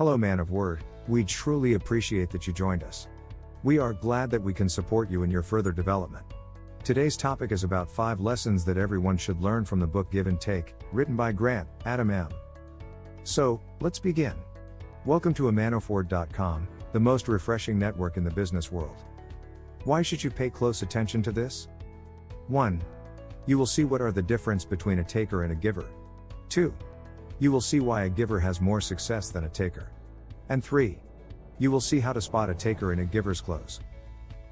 Hello, man of word, we truly appreciate that you joined us. We are glad that we can support you in your further development. Today's topic is about 5 lessons that everyone should learn from the book Give and Take, written by Grant, Adam M. So, let's begin. Welcome to amanofword.com, the most refreshing network in the business world. Why should you pay close attention to this? 1. You will see what are the difference between a taker and a giver. 2. You will see why a giver has more success than a taker. And 3. You will see how to spot a taker in a giver's clothes.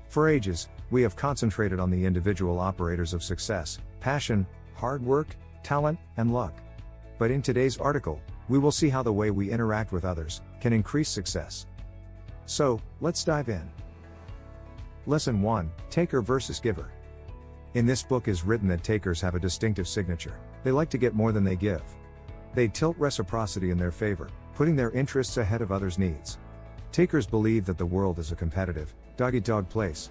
For ages, we have concentrated on the individual operators of success, passion, hard work, talent, and luck. But in today's article, we will see how the way we interact with others can increase success. So, let's dive in. Lesson 1, Taker versus Giver. In this book is written that takers have a distinctive signature. They like to get more than they give. They tilt reciprocity in their favor, putting their interests ahead of others' needs. Takers believe that the world is a competitive, dog-eat-dog place.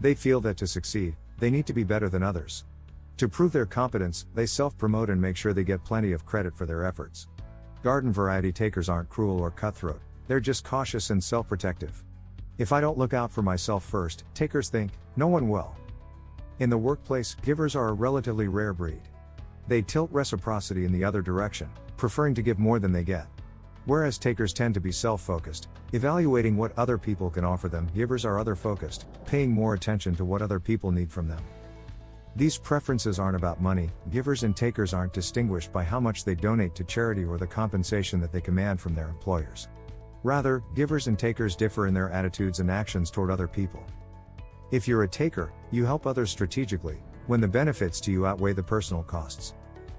They feel that to succeed, they need to be better than others. To prove their competence, they self-promote and make sure they get plenty of credit for their efforts. Garden variety takers aren't cruel or cutthroat, they're just cautious and self-protective. If I don't look out for myself first, takers think, no one will. In the workplace, givers are a relatively rare breed. They tilt reciprocity in the other direction, preferring to give more than they get. Whereas takers tend to be self-focused, evaluating what other people can offer them, givers are other-focused, paying more attention to what other people need from them. These preferences aren't about money. Givers and takers aren't distinguished by how much they donate to charity or the compensation that they command from their employers. Rather, givers and takers differ in their attitudes and actions toward other people. If you're a taker, you help others strategically, when the benefits to you outweigh the personal costs.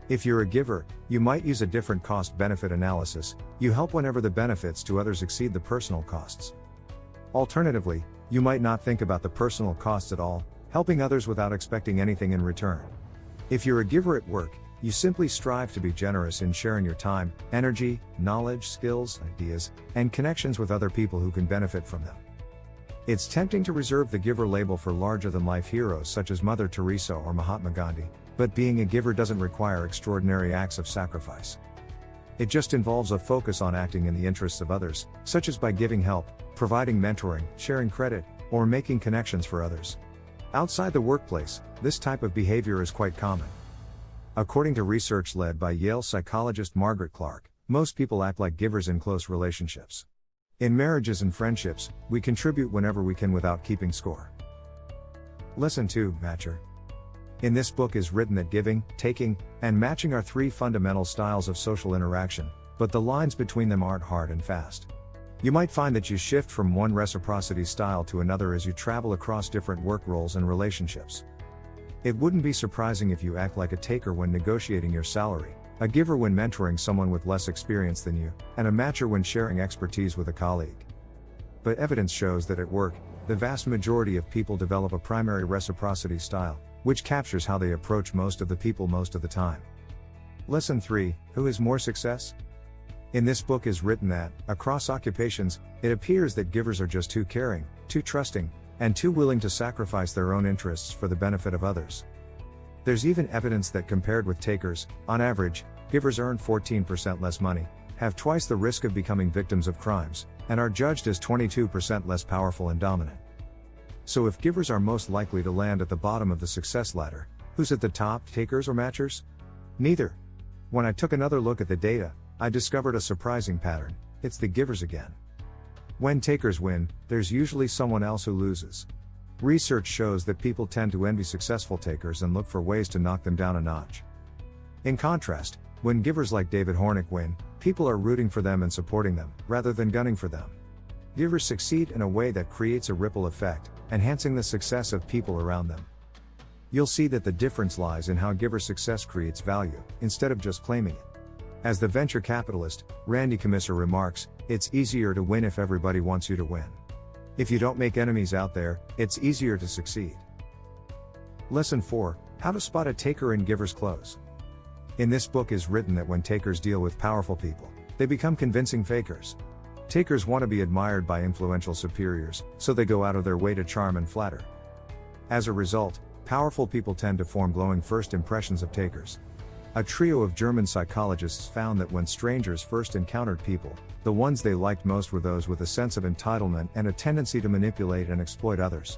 If you're a giver, you might use a different cost-benefit analysis. You help whenever the benefits to others exceed the personal costs. Alternatively, you might not think about the personal costs at all, helping others without expecting anything in return. If you're a giver at work, you simply strive to be generous in sharing your time, energy, knowledge, skills, ideas, and connections with other people who can benefit from them. It's tempting to reserve the giver label for larger-than-life heroes such as Mother Teresa or Mahatma Gandhi, but being a giver doesn't require extraordinary acts of sacrifice. It just involves a focus on acting in the interests of others, such as by giving help, providing mentoring, sharing credit, or making connections for others. Outside the workplace, this type of behavior is quite common. According to research led by Yale psychologist Margaret Clark, most people act like givers in close relationships. In marriages and friendships, we contribute whenever we can without keeping score. Lesson 2, Matcher. In this book is written that giving, taking, and matching are 3 fundamental styles of social interaction, but the lines between them aren't hard and fast. You might find that you shift from one reciprocity style to another as you travel across different work roles and relationships. It wouldn't be surprising if you act like a taker when negotiating your salary, a giver when mentoring someone with less experience than you, and a matcher when sharing expertise with a colleague. But evidence shows that at work, the vast majority of people develop a primary reciprocity style, which captures how they approach most of the people most of the time. Lesson 3, Who has more success? In this book is written that, across occupations, it appears that givers are just too caring, too trusting, and too willing to sacrifice their own interests for the benefit of others. There's even evidence that compared with takers, on average, givers earn 14% less money, have twice the risk of becoming victims of crimes, and are judged as 22% less powerful and dominant. So if givers are most likely to land at the bottom of the success ladder, who's at the top, takers or matchers? Neither. When I took another look at the data, I discovered a surprising pattern. It's the givers again. When takers win, there's usually someone else who loses. Research shows that people tend to envy successful takers and look for ways to knock them down a notch. In contrast, when givers like David Hornick win, people are rooting for them and supporting them, rather than gunning for them. Givers succeed in a way that creates a ripple effect, enhancing the success of people around them. You'll see that the difference lies in how giver success creates value, instead of just claiming it. As the venture capitalist, Randy Commissar remarks, it's easier to win if everybody wants you to win. If you don't make enemies out there, it's easier to succeed. Lesson 4, How to spot a taker in giver's clothes. In this book is written that when takers deal with powerful people, they become convincing fakers. Takers want to be admired by influential superiors, so they go out of their way to charm and flatter. As a result, powerful people tend to form glowing first impressions of takers. A trio of German psychologists found that when strangers first encountered people, the ones they liked most were those with a sense of entitlement and a tendency to manipulate and exploit others.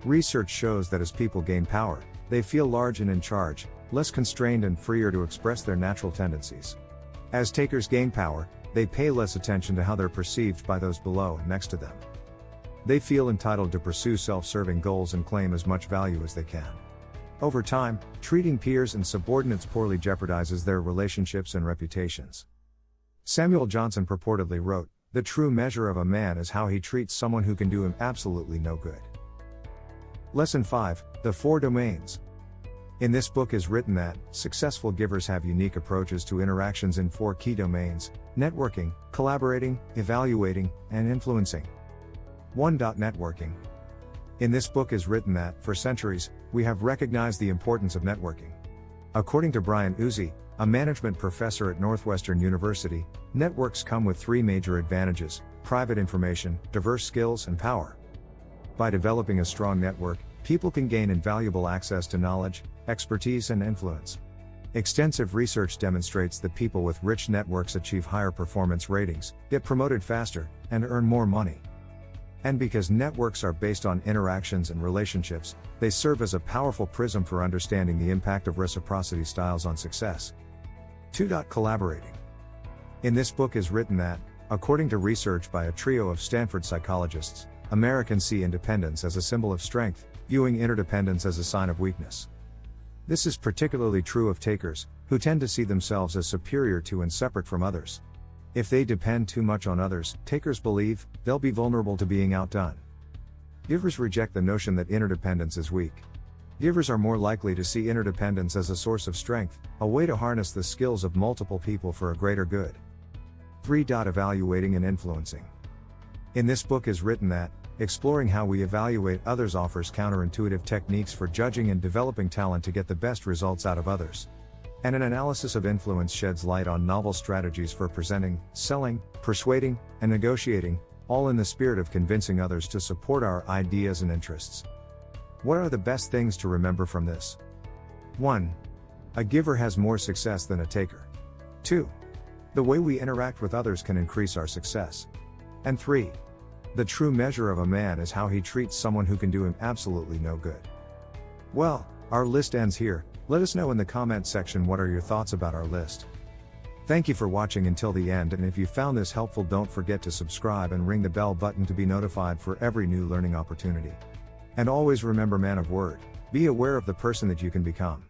Research shows that as people gain power, they feel large and in charge, less constrained and freer to express their natural tendencies. As takers gain power, they pay less attention to how they're perceived by those below and next to them. They feel entitled to pursue self-serving goals and claim as much value as they can. Over time, treating peers and subordinates poorly jeopardizes their relationships and reputations. Samuel Johnson purportedly wrote, "The true measure of a man is how he treats someone who can do him absolutely no good." Lesson 5, The 4 Domains. In this book is written that successful givers have unique approaches to interactions in 4 key domains: networking, collaborating, evaluating, and influencing. 1. Networking. In this book is written that, for centuries, we have recognized the importance of networking. According to Brian Uzi, a management professor at Northwestern University, networks come with 3 major advantages: private information, diverse skills, and power. By developing a strong network, people can gain invaluable access to knowledge, expertise, and influence. Extensive research demonstrates that people with rich networks achieve higher performance ratings, get promoted faster, and earn more money. And because networks are based on interactions and relationships, they serve as a powerful prism for understanding the impact of reciprocity styles on success. 2. Collaborating. In this book is written that, according to research by a trio of Stanford psychologists, Americans see independence as a symbol of strength, viewing interdependence as a sign of weakness. This is particularly true of takers, who tend to see themselves as superior to and separate from others. If they depend too much on others, takers believe, they'll be vulnerable to being outdone. Givers reject the notion that interdependence is weak. Givers are more likely to see interdependence as a source of strength, a way to harness the skills of multiple people for a greater good. 3. Evaluating and influencing. In this book is written that, exploring how we evaluate others offers counterintuitive techniques for judging and developing talent to get the best results out of others. And an analysis of influence sheds light on novel strategies for presenting, selling, persuading, and negotiating, all in the spirit of convincing others to support our ideas and interests. What are the best things to remember from this? 1. A giver has more success than a taker. 2. The way we interact with others can increase our success. And 3. The true measure of a man is how he treats someone who can do him absolutely no good. Well, our list ends here. Let us know in the comment section what are your thoughts about our list. Thank you for watching until the end, and if you found this helpful, don't forget to subscribe and ring the bell button to be notified for every new learning opportunity. And always remember, man of word, be aware of the person that you can become.